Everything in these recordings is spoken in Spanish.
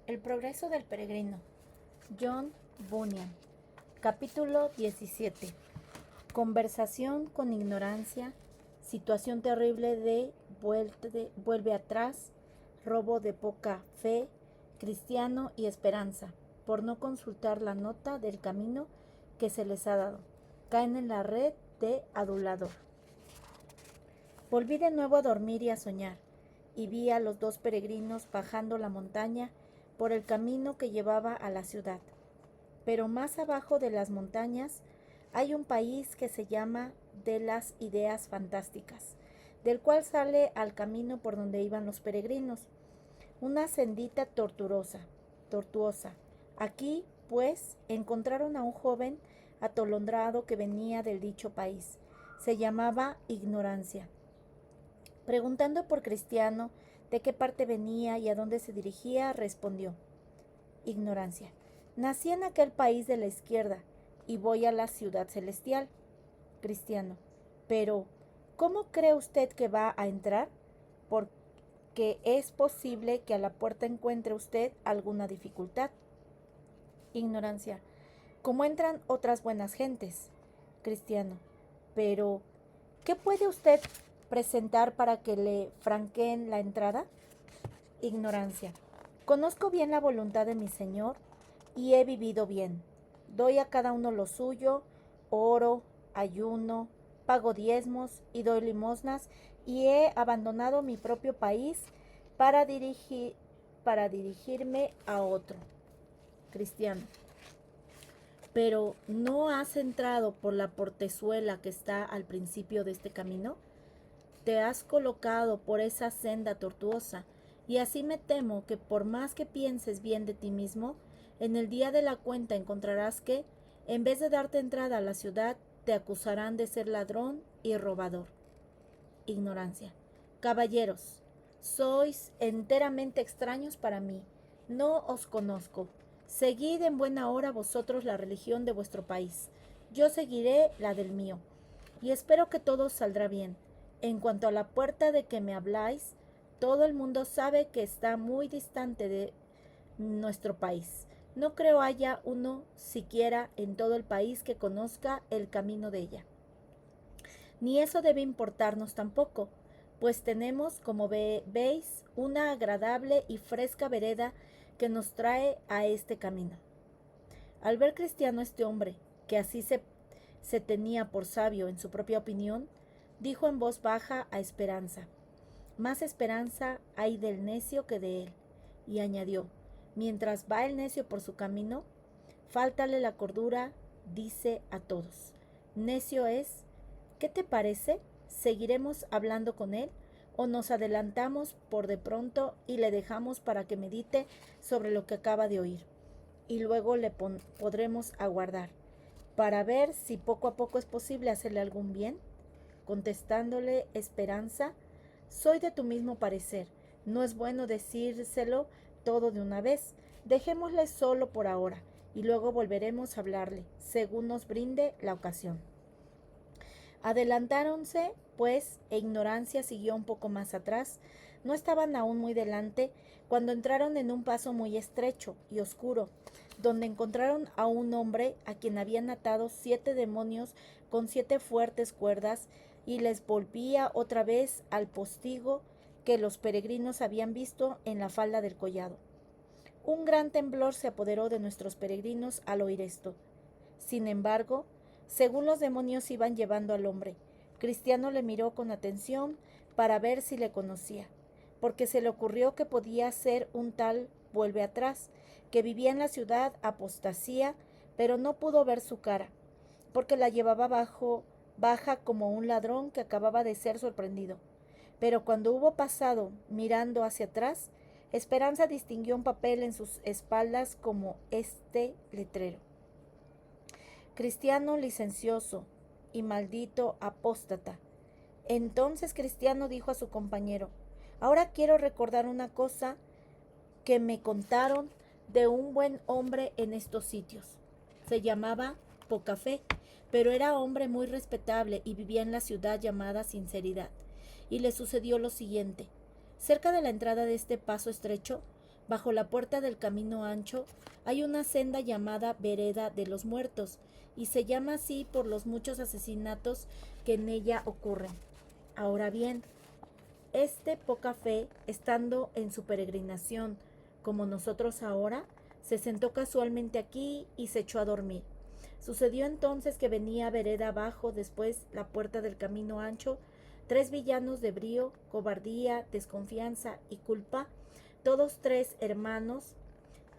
El progreso del peregrino. John Bunyan. Capítulo 17. Conversación con ignorancia. Situación terrible de vuelve atrás. Robo de poca fe. Cristiano y esperanza. Por no consultar la nota del camino que se les ha dado. Caen en la red de adulador. Volví de nuevo a dormir y a soñar, y vi a los dos peregrinos bajando la montaña por el camino que llevaba a la ciudad. Pero más abajo de las montañas hay un país que se llama de las ideas fantásticas, del cual sale al camino por donde iban los peregrinos, una sendita tortuosa. Aquí, pues, encontraron a un joven atolondrado que venía del dicho país. Se llamaba Ignorancia. Preguntando por Cristiano de qué parte venía y a dónde se dirigía, respondió: Ignorancia. Nací en aquel país de la izquierda y voy a la ciudad celestial. Cristiano. Pero, ¿cómo cree usted que va a entrar? Porque es posible que a la puerta encuentre usted alguna dificultad. Ignorancia. Como entran otras buenas gentes. Cristiano. Pero, ¿qué puede usted presentar para que le franqueen la entrada? Ignorancia. Conozco bien la voluntad de mi Señor y he vivido bien. Doy a cada uno lo suyo, oro, ayuno, pago diezmos y doy limosnas, y he abandonado mi propio país para dirigirme a otro. Cristiano. Pero ¿no has entrado por la portezuela que está al principio de este camino? Te has colocado por esa senda tortuosa, y así me temo que por más que pienses bien de ti mismo, en el día de la cuenta encontrarás que, en vez de darte entrada a la ciudad, te acusarán de ser ladrón y robador. Ignorancia. Caballeros, sois enteramente extraños para mí, no os conozco. Seguid en buena hora vosotros la religión de vuestro país, yo seguiré la del mío, y espero que todo saldrá bien. En cuanto a la puerta de que me habláis, todo el mundo sabe que está muy distante de nuestro país. No creo haya uno siquiera en todo el país que conozca el camino de ella. Ni eso debe importarnos tampoco, pues tenemos, como veis, una agradable y fresca vereda que nos trae a este camino. Al ver Cristiano este hombre, que así se tenía por sabio en su propia opinión, dijo en voz baja a Esperanza: Más esperanza hay del necio que de él. Y añadió: Mientras va el necio por su camino, fáltale la cordura, dice a todos: Necio es. ¿Qué te parece? ¿Seguiremos hablando con él o nos adelantamos por de pronto y le dejamos para que medite sobre lo que acaba de oír? Y luego le podremos aguardar para ver si poco a poco es posible hacerle algún bien. Contestándole Esperanza: Soy de tu mismo parecer. No es bueno decírselo todo de una vez. Dejémosle solo por ahora y luego volveremos a hablarle, según nos brinde la ocasión. Adelantáronse, pues, e Ignorancia siguió un poco más atrás. No estaban aún muy delante cuando entraron en un paso muy estrecho y oscuro, donde encontraron a un hombre a quien habían atado 7 demonios con 7 fuertes cuerdas, y les volvía otra vez al postigo que los peregrinos habían visto en la falda del collado. Un gran temblor se apoderó de nuestros peregrinos al oír esto. Sin embargo, según los demonios iban llevando al hombre, Cristiano le miró con atención para ver si le conocía, porque se le ocurrió que podía ser un tal vuelve atrás, que vivía en la ciudad apostasía, pero no pudo ver su cara, porque la llevaba baja como un ladrón que acababa de ser sorprendido. Pero cuando hubo pasado mirando hacia atrás, Esperanza distinguió un papel en sus espaldas como este letrero: Cristiano licencioso y maldito apóstata. Entonces Cristiano dijo a su compañero: Ahora quiero recordar una cosa que me contaron de un buen hombre en estos sitios. Se llamaba Pocafé, pero era hombre muy respetable y vivía en la ciudad llamada Sinceridad. Y le sucedió lo siguiente: cerca de la entrada de este paso estrecho, Bajo la puerta del camino ancho hay una senda llamada Vereda de los Muertos, y se llama así por los muchos asesinatos que en ella ocurren. Ahora bien, poca fe, estando en su peregrinación, como nosotros ahora, se sentó casualmente aquí y se echó a dormir. Sucedió entonces que venía vereda abajo, después la puerta del camino ancho, 3 villanos de brío, cobardía, desconfianza y culpa, todos 3 hermanos,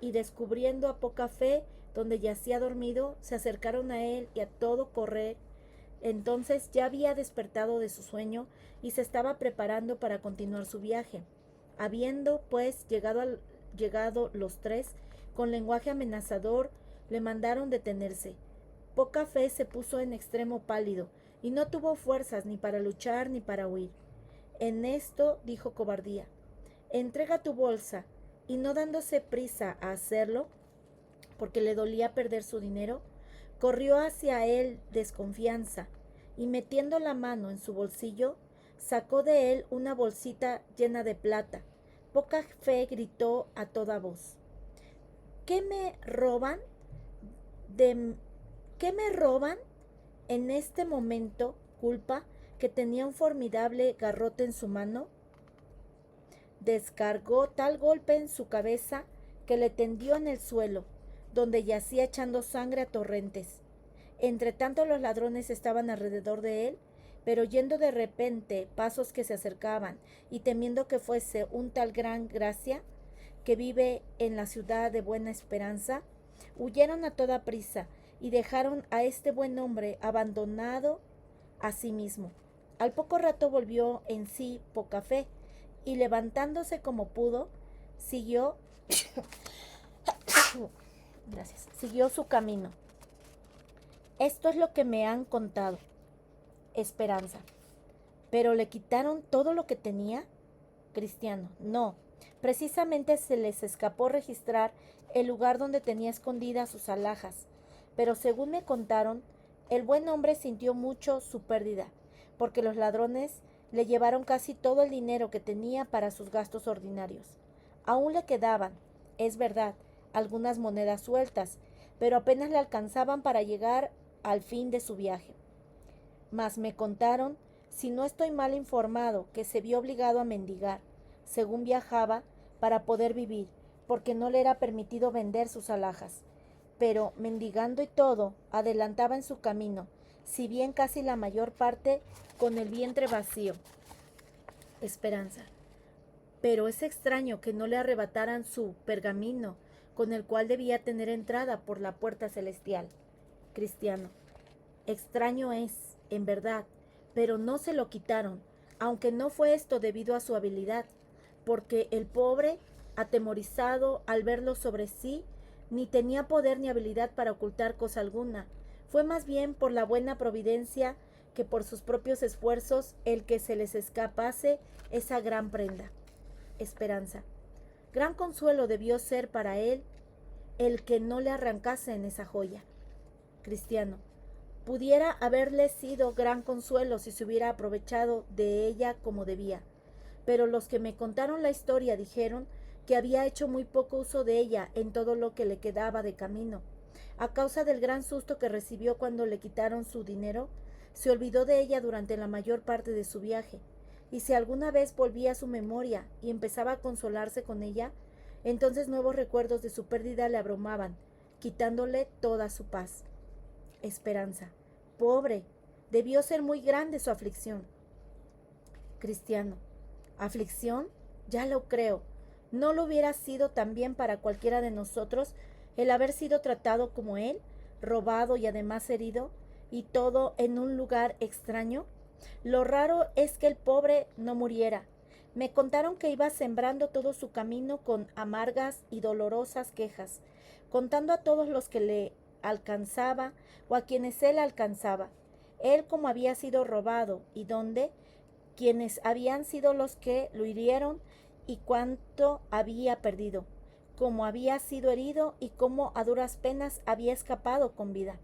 y descubriendo a poca fe donde yacía dormido, se acercaron a él y a todo correr. Entonces ya había despertado de su sueño y se estaba preparando para continuar su viaje. Habiendo, pues, llegado los 3, con lenguaje amenazador, le mandaron detenerse. Poca fe se puso en extremo pálido, y no tuvo fuerzas ni para luchar ni para huir. En esto dijo cobardía: entrega tu bolsa, y no dándose prisa a hacerlo, porque le dolía perder su dinero, corrió hacia él desconfianza, y metiendo la mano en su bolsillo, sacó de él una bolsita llena de plata. Poca fe gritó a toda voz: ¿Qué me roban? ¿Qué me roban? En este momento, culpa, que tenía un formidable garrote en su mano, descargó tal golpe en su cabeza que le tendió en el suelo, donde yacía echando sangre a torrentes. Entre tanto los ladrones estaban alrededor de él, pero oyendo de repente pasos que se acercaban y temiendo que fuese un tal Gran Gracia, que vive en la ciudad de Buena Esperanza, huyeron a toda prisa y dejaron a este buen hombre abandonado a sí mismo. Al poco rato volvió en sí poca fe, y levantándose como pudo, siguió siguió su camino. Esto es lo que me han contado. Esperanza. ¿Pero le quitaron todo lo que tenía? Cristiano. No. Precisamente se les escapó registrar el lugar donde tenía escondidas sus alhajas. Pero según me contaron, el buen hombre sintió mucho su pérdida, porque los ladrones le llevaron casi todo el dinero que tenía para sus gastos ordinarios. Aún le quedaban, es verdad, algunas monedas sueltas, pero apenas le alcanzaban para llegar al fin de su viaje. Mas me contaron, si no estoy mal informado, que se vio obligado a mendigar, según viajaba, para poder vivir, porque no le era permitido vender sus alhajas. Pero, mendigando y todo, adelantaba en su camino, si bien casi la mayor parte con el vientre vacío. Esperanza. Pero es extraño que no le arrebataran su pergamino, con el cual debía tener entrada por la puerta celestial. Cristiano. Extraño es, en verdad, pero no se lo quitaron, aunque no fue esto debido a su habilidad, porque el pobre, atemorizado al verlo sobre sí, ni tenía poder ni habilidad para ocultar cosa alguna. Fue más bien por la buena providencia que por sus propios esfuerzos el que se les escapase esa gran prenda. Esperanza. Gran consuelo debió ser para él el que no le arrancasen esa joya. Cristiano. Pudiera haberle sido gran consuelo si se hubiera aprovechado de ella como debía, pero los que me contaron la historia dijeron que había hecho muy poco uso de ella en todo lo que le quedaba de camino. A causa del gran susto que recibió cuando le quitaron su dinero, se olvidó de ella durante la mayor parte de su viaje, y si alguna vez volvía a su memoria y empezaba a consolarse con ella, entonces nuevos recuerdos de su pérdida le abrumaban, quitándole toda su paz. Esperanza. Pobre, debió ser muy grande su aflicción. Cristiano. ¿Aflicción? Ya lo creo. ¿No lo hubiera sido también para cualquiera de nosotros el haber sido tratado como él, robado y además herido, y todo en un lugar extraño? Lo raro es que el pobre no muriera. Me contaron que iba sembrando todo su camino con amargas y dolorosas quejas, contando a todos los que le alcanzaba o a quienes él alcanzaba, él como había sido robado y dónde, quienes habían sido los que lo hirieron y cuánto había perdido, cómo había sido herido y cómo a duras penas había escapado con vida.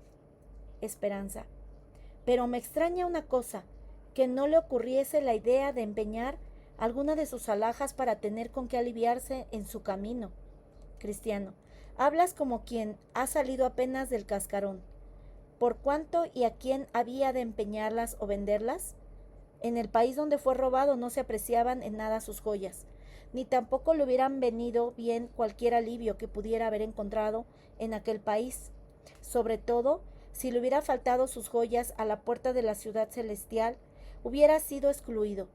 Esperanza. Pero me extraña una cosa, que no le ocurriese la idea de empeñar alguna de sus alhajas para tener con qué aliviarse en su camino. Cristiano, hablas como quien ha salido apenas del cascarón. ¿Por cuánto y a quién había de empeñarlas o venderlas? En el país donde fue robado no se apreciaban en nada sus joyas, ni tampoco le hubieran venido bien cualquier alivio que pudiera haber encontrado en aquel país. Sobre todo, si le hubiera faltado sus joyas a la puerta de la ciudad celestial, hubiera sido excluido.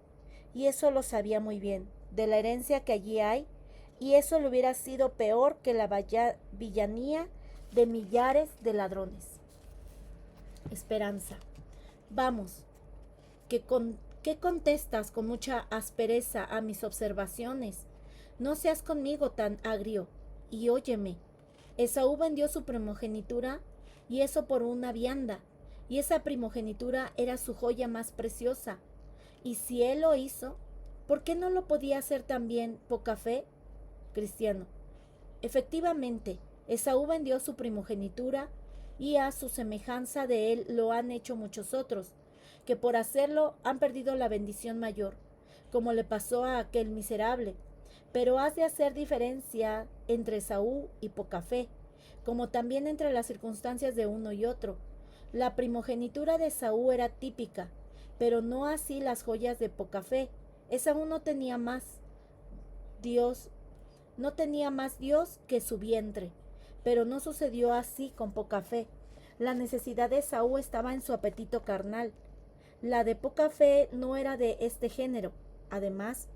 Y eso lo sabía muy bien, de la herencia que allí hay, y eso le hubiera sido peor que la villanía de millares de ladrones. Esperanza. Vamos, ¿qué contestas con mucha aspereza a mis observaciones? No seas conmigo tan agrio, y óyeme. Esaú vendió su primogenitura, y eso por una vianda, y esa primogenitura era su joya más preciosa. Y si él lo hizo, ¿por qué no lo podía hacer también poca fe? Cristiano. Efectivamente, Esaú vendió su primogenitura, y a su semejanza de él lo han hecho muchos otros, que por hacerlo han perdido la bendición mayor, como le pasó a aquel miserable. Pero has de hacer diferencia entre Esaú y poca fe, como también entre las circunstancias de uno y otro. La primogenitura de Esaú era típica, pero no así las joyas de poca fe. Esaú no tenía más Dios que su vientre, pero no sucedió así con poca fe. La necesidad de Esaú estaba en su apetito carnal. La de poca fe no era de este género. Además,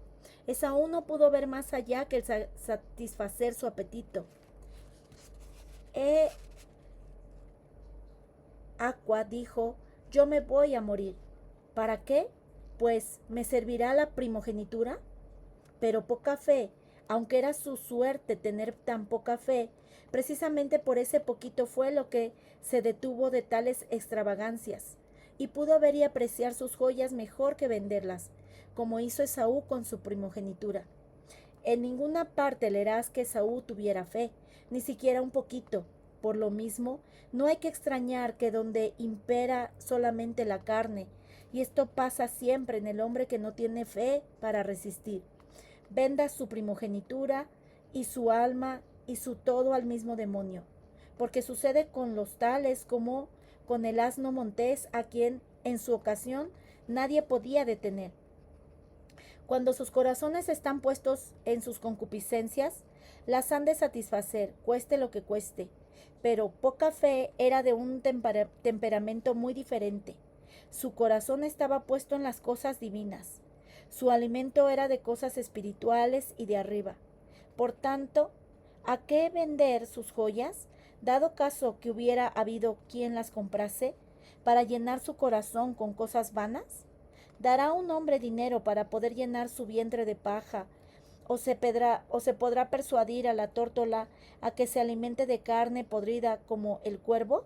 Esaú no pudo ver más allá que el satisfacer su apetito. Aqua dijo: yo me voy a morir. ¿Para qué? Pues, ¿me servirá la primogenitura? Pero poca fe, aunque era su suerte tener tan poca fe, precisamente por ese poquito fue lo que se detuvo de tales extravagancias, y pudo ver y apreciar sus joyas mejor que venderlas, como hizo Esaú con su primogenitura. En ninguna parte leerás que Esaú tuviera fe, ni siquiera un poquito. Por lo mismo, no hay que extrañar que donde impera solamente la carne, y esto pasa siempre en el hombre que no tiene fe para resistir, venda su primogenitura y su alma y su todo al mismo demonio, porque sucede con los tales como con el asno montés, a quien en su ocasión nadie podía detener. Cuando sus corazones están puestos en sus concupiscencias, las han de satisfacer, cueste lo que cueste. Pero poca fe era de un temperamento muy diferente. Su corazón estaba puesto en las cosas divinas. Su alimento era de cosas espirituales y de arriba. Por tanto, ¿a qué vender sus joyas, dado caso que hubiera habido quien las comprase, para llenar su corazón con cosas vanas? ¿Dará un hombre dinero para poder llenar su vientre de paja? ¿O se podrá persuadir a la tórtola a que se alimente de carne podrida como el cuervo?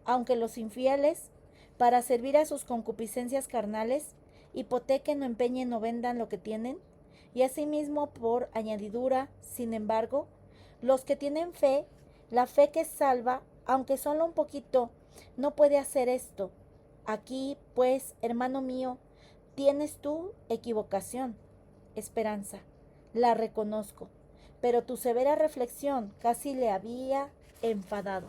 Aunque los infieles, para servir a sus concupiscencias carnales, hipotequen o empeñen o vendan lo que tienen, y asimismo por añadidura, sin embargo, los que tienen fe, la fe que salva, aunque solo un poquito, no puede hacer esto. Aquí, pues, hermano mío, tienes tu equivocación. Esperanza, la reconozco, pero tu severa reflexión casi le había enfadado.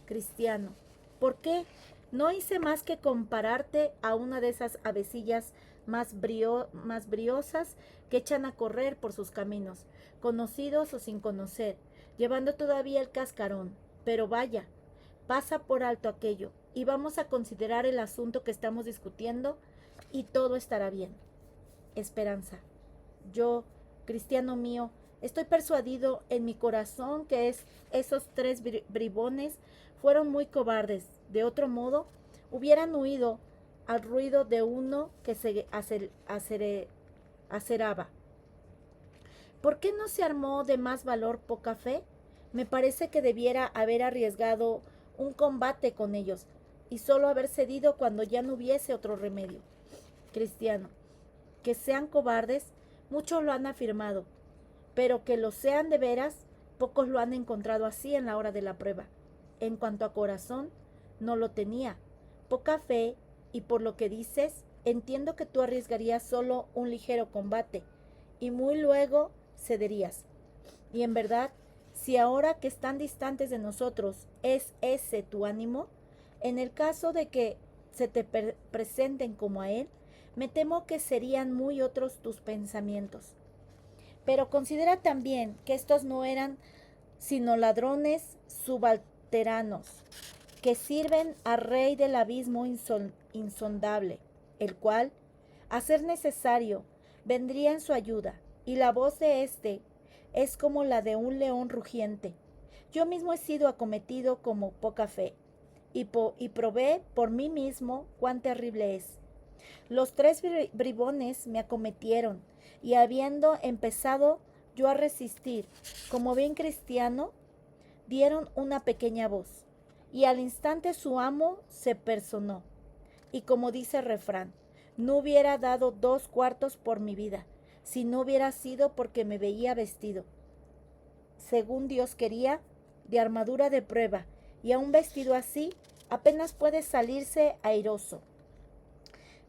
Cristiano, ¿por qué? No hice más que compararte a una de esas avecillas más briosas que echan a correr por sus caminos, conocidos o sin conocer, llevando todavía el cascarón. Pero vaya, pasa por alto aquello y vamos a considerar el asunto que estamos discutiendo y todo estará bien. Esperanza, yo, cristiano mío, estoy persuadido en mi corazón que esos tres bribones fueron muy cobardes. De otro modo, hubieran huido al ruido de uno que se aceraba. ¿Por qué no se armó de más valor poca fe? Me parece que debiera haber arriesgado un combate con ellos y solo haber cedido cuando ya no hubiese otro remedio. Cristiano, que sean cobardes, muchos lo han afirmado, pero que lo sean de veras, pocos lo han encontrado así en la hora de la prueba. En cuanto a corazón, no lo tenía, poca fe, y por lo que dices, entiendo que tú arriesgarías solo un ligero combate y muy luego cederías. Y en verdad, si ahora que están distantes de nosotros es ese tu ánimo, en el caso de que se te presenten como a él, me temo que serían muy otros tus pensamientos. Pero considera también que estos no eran sino ladrones subalternos, que sirven al rey del abismo insondable, el cual, a ser necesario, vendría en su ayuda, y la voz de éste es como la de un león rugiente. Yo mismo he sido acometido como poca fe, y probé por mí mismo cuán terrible es. Los 3 bribones me acometieron, y habiendo empezado yo a resistir, como bien cristiano, dieron una pequeña voz, y al instante su amo se personó, y como dice el refrán, no hubiera dado 2 cuartos por mi vida, si no hubiera sido porque me veía vestido, según Dios quería, de armadura de prueba, y aun vestido así, apenas puede salirse airoso.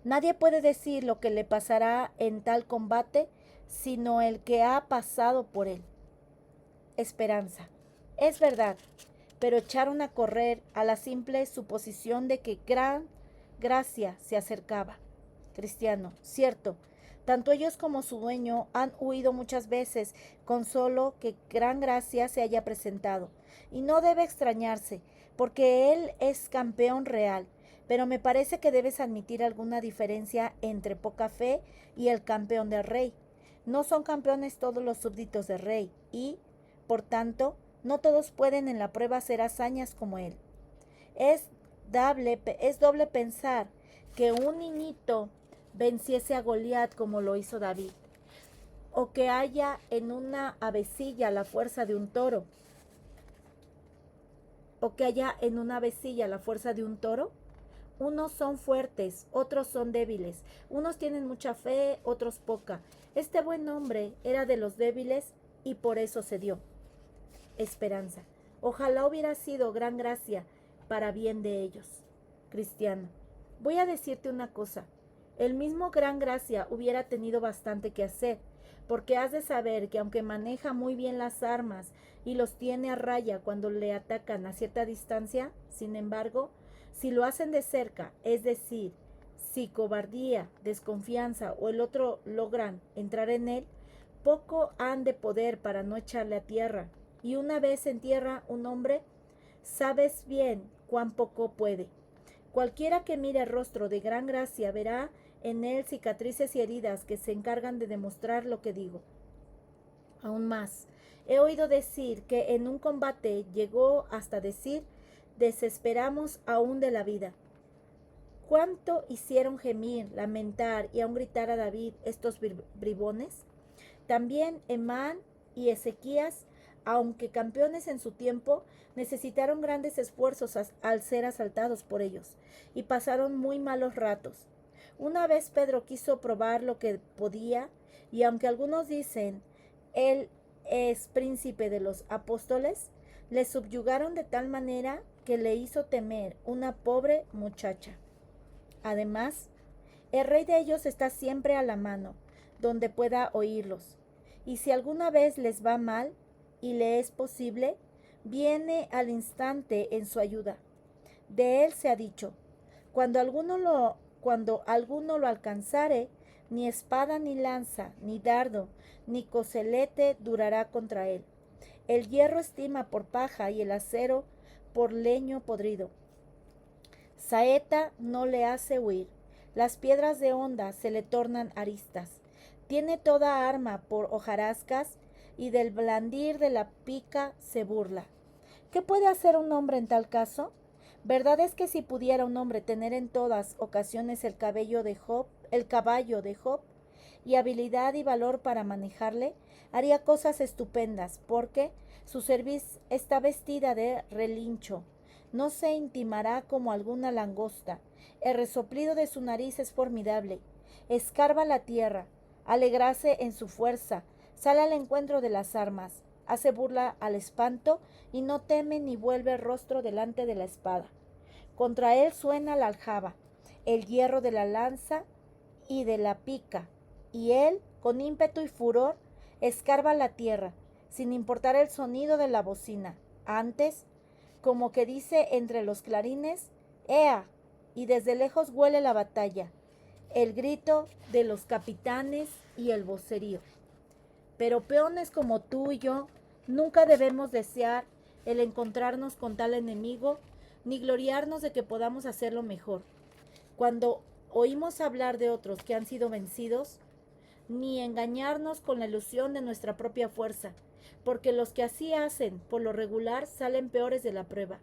Nadie puede decir lo que le pasará en tal combate, sino el que ha pasado por él. Esperanza. Es verdad, pero echaron a correr a la simple suposición de que gran gracia se acercaba. Cristiano. Cierto, tanto ellos como su dueño han huido muchas veces con solo que gran gracia se haya presentado. Y no debe extrañarse, porque él es campeón real. Pero me parece que debes admitir alguna diferencia entre poca fe y el campeón del rey. No son campeones todos los súbditos del rey y, por tanto, no todos pueden en la prueba hacer hazañas como él. Es doble pensar que un niñito venciese a Goliat como lo hizo David, o que haya en una avecilla la fuerza de un toro, Unos son fuertes, otros son débiles, unos tienen mucha fe, otros poca. Este buen hombre era de los débiles y por eso cedió. Esperanza. Ojalá hubiera sido gran gracia para bien de ellos. Cristiano. Voy a decirte una cosa. El mismo gran gracia hubiera tenido bastante que hacer, porque has de saber que aunque maneja muy bien las armas y los tiene a raya cuando le atacan a cierta distancia, sin embargo, si lo hacen de cerca, es decir, si cobardía, desconfianza o el otro logran entrar en él, poco han de poder para no echarle a tierra. Y una vez en tierra un hombre, sabes bien cuán poco puede. Cualquiera que mire el rostro de gran gracia verá en él cicatrices y heridas que se encargan de demostrar lo que digo. Aún más, he oído decir que en un combate llegó hasta decir, desesperamos aún de la vida. ¿Cuánto hicieron gemir, lamentar y aún gritar a David estos bribones? También Emán y Ezequías, aunque campeones en su tiempo, necesitaron grandes esfuerzos al ser asaltados por ellos, y pasaron muy malos ratos. Una vez Pedro quiso probar lo que podía, y aunque algunos dicen, él es príncipe de los apóstoles, le subyugaron de tal manera que le hizo temer una pobre muchacha. Además, el rey de ellos está siempre a la mano, donde pueda oírlos. Y si alguna vez les va mal, y le es posible, viene al instante en su ayuda. De él se ha dicho, cuando alguno lo alcanzare, ni espada ni lanza, ni dardo, ni coselete durará contra él. El hierro estima por paja y el acero por leño podrido. Saeta no le hace huir. Las piedras de honda se le tornan aristas. Tiene toda arma por hojarascas y del blandir de la pica se burla. ¿Qué puede hacer un hombre en tal caso? Verdad es que si pudiera un hombre tener en todas ocasiones el caballo de Job, y habilidad y valor para manejarle, haría cosas estupendas, porque su cerviz está vestida de relincho, no se intimará como alguna langosta, el resoplido de su nariz es formidable, escarba la tierra, alegrase en su fuerza, sale al encuentro de las armas, hace burla al espanto y no teme ni vuelve el rostro delante de la espada. Contra él suena la aljaba, el hierro de la lanza y de la pica, y él, con ímpetu y furor, escarba la tierra, sin importar el sonido de la bocina. Antes, como que dice entre los clarines, ¡Ea! Y desde lejos huele la batalla, el grito de los capitanes y el vocerío. Pero peones como tú y yo nunca debemos desear el encontrarnos con tal enemigo, ni gloriarnos de que podamos hacerlo mejor. Cuando oímos hablar de otros que han sido vencidos, ni engañarnos con la ilusión de nuestra propia fuerza, porque los que así hacen, por lo regular, salen peores de la prueba.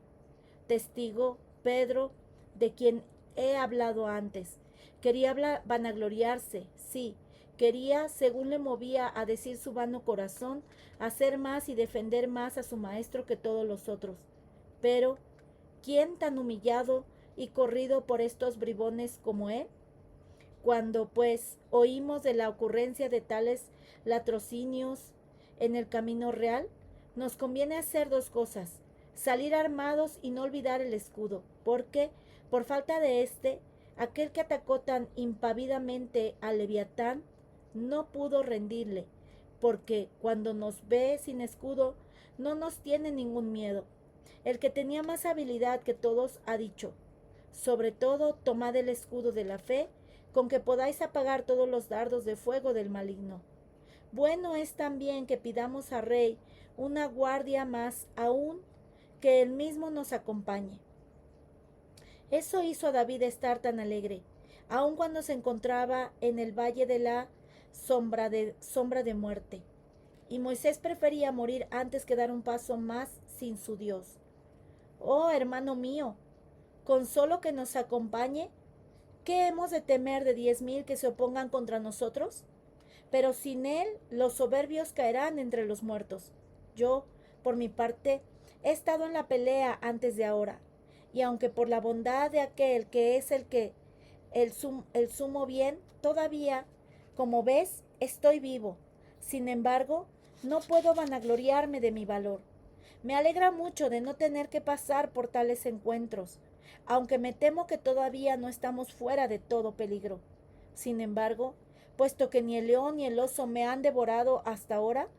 Testigo Pedro, de quien he hablado antes, quería vanagloriarse, sí, quería, según le movía a decir su vano corazón, hacer más y defender más a su maestro que todos los otros. Pero, ¿quién tan humillado y corrido por estos bribones como él? Cuando, pues, oímos de la ocurrencia de tales latrocinios en el camino real, nos conviene hacer dos cosas: salir armados y no olvidar el escudo, porque, por falta de éste, aquel que atacó tan impavidamente al Leviatán no pudo rendirle, porque cuando nos ve sin escudo, no nos tiene ningún miedo. El que tenía más habilidad que todos ha dicho: sobre todo, tomad el escudo de la fe, con que podáis apagar todos los dardos de fuego del maligno. Bueno es también que pidamos al Rey una guardia más aún, que él mismo nos acompañe. Eso hizo a David estar tan alegre, aun cuando se encontraba en el valle de la sombra de muerte. Y Moisés prefería morir antes que dar un paso más sin su Dios. Oh, hermano mío, con solo que nos acompañe, ¿qué hemos de temer de 10,000 que se opongan contra nosotros? Pero sin él los soberbios caerán entre los muertos. Yo, por mi parte, he estado en la pelea antes de ahora, y aunque por la bondad de aquel que es el sumo bien, todavía, como ves, estoy vivo. Sin embargo, no puedo vanagloriarme de mi valor. Me alegra mucho de no tener que pasar por tales encuentros, aunque me temo que todavía no estamos fuera de todo peligro. Sin embargo, puesto que ni el león ni el oso me han devorado hasta ahora,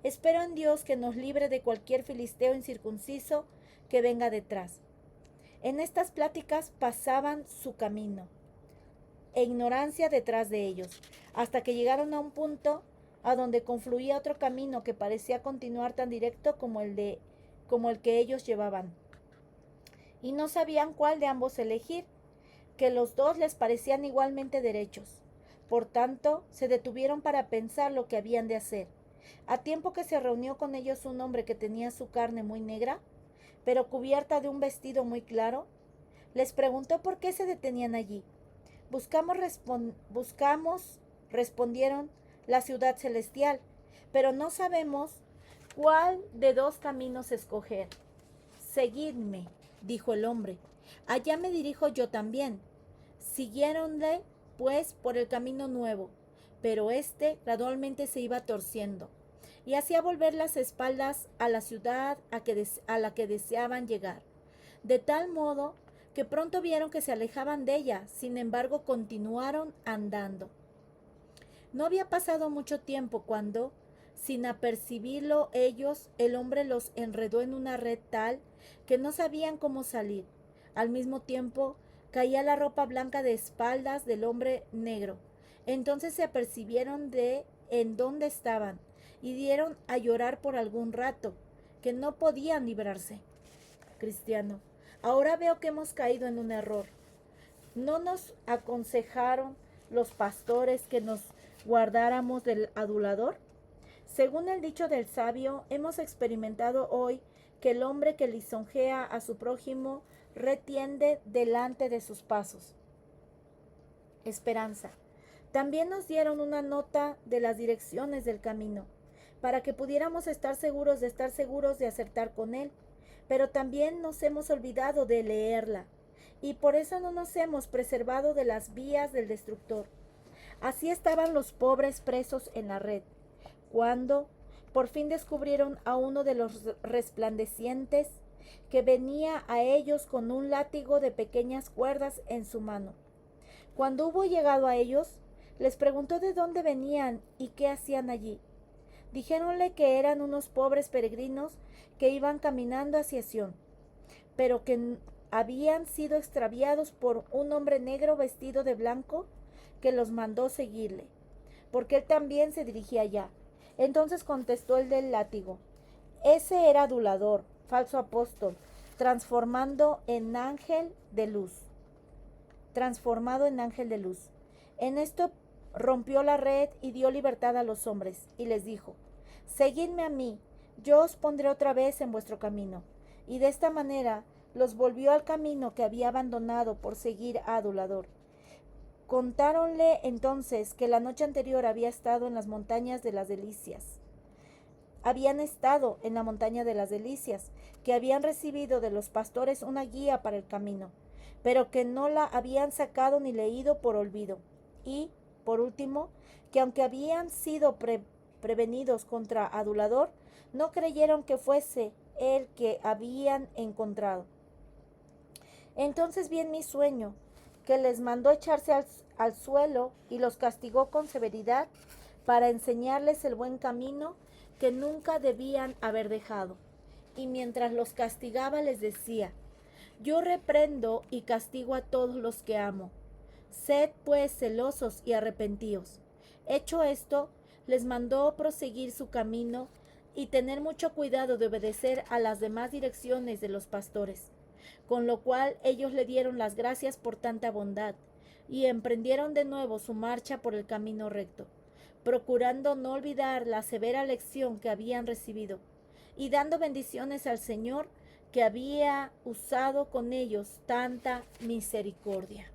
espero en Dios que nos libre de cualquier filisteo incircunciso que venga detrás. En estas pláticas pasaban su camino, e ignorancia detrás de ellos, hasta que llegaron a un punto a donde confluía otro camino que parecía continuar tan directo como el que ellos llevaban. Y no sabían cuál de ambos elegir, que los dos les parecían igualmente derechos. Por tanto, se detuvieron para pensar lo que habían de hacer. A tiempo que se reunió con ellos un hombre que tenía su carne muy negra, pero cubierta de un vestido muy claro, les preguntó por qué se detenían allí. Buscamos, respondieron, la ciudad celestial, pero no sabemos cuál de dos caminos escoger. Seguidme, dijo el hombre, allá me dirijo yo también. Siguiéronle, pues, por el camino nuevo, pero éste gradualmente se iba torciendo, y hacía volver las espaldas a la ciudad a la que deseaban llegar, de tal modo que pronto vieron que se alejaban de ella. Sin embargo, continuaron andando. No había pasado mucho tiempo cuando, sin apercibirlo ellos, el hombre los enredó en una red tal que no sabían cómo salir. Al mismo tiempo, caía la ropa blanca de espaldas del hombre negro. Entonces se apercibieron de en dónde estaban y dieron a llorar por algún rato, que no podían librarse. Cristiano: ahora veo que hemos caído en un error. ¿No nos aconsejaron los pastores que nos guardáramos del adulador? Según el dicho del sabio, hemos experimentado hoy que el hombre que lisonjea a su prójimo retiende delante de sus pasos. Esperanza: también nos dieron una nota de las direcciones del camino, para que pudiéramos estar seguros de acertar con él, pero también nos hemos olvidado de leerla, y por eso no nos hemos preservado de las vías del destructor. Así estaban los pobres presos en la red, cuando por fin descubrieron a uno de los resplandecientes que venía a ellos con un látigo de pequeñas cuerdas en su mano. Cuando hubo llegado a ellos, Les preguntó de dónde venían y qué hacían allí. Dijéronle que eran unos pobres peregrinos que iban caminando hacia Sión, pero que habían sido extraviados por un hombre negro vestido de blanco que los mandó seguirle, porque él también se dirigía allá. Entonces contestó el del látigo: ese era adulador, falso apóstol, transformado en ángel de luz. En esto rompió la red y dio libertad a los hombres, y les dijo: seguidme a mí, yo os pondré otra vez en vuestro camino. Y de esta manera los volvió al camino que había abandonado por seguir a Adulador. Contáronle entonces que la noche anterior habían estado en la montaña de las Delicias, que habían recibido de los pastores una guía para el camino, pero que no la habían sacado ni leído por olvido. Y, por último, que aunque habían sido prevenidos contra Adulador, no creyeron que fuese el que habían encontrado. Entonces vi en mi sueño que les mandó echarse al suelo y los castigó con severidad para enseñarles el buen camino que nunca debían haber dejado. Y mientras los castigaba les decía: yo reprendo y castigo a todos los que amo. Sed pues celosos y arrepentíos. Hecho esto, les mandó proseguir su camino y tener mucho cuidado de obedecer a las demás direcciones de los pastores, con lo cual ellos le dieron las gracias por tanta bondad y emprendieron de nuevo su marcha por el camino recto, procurando no olvidar la severa lección que habían recibido, y dando bendiciones al Señor que había usado con ellos tanta misericordia.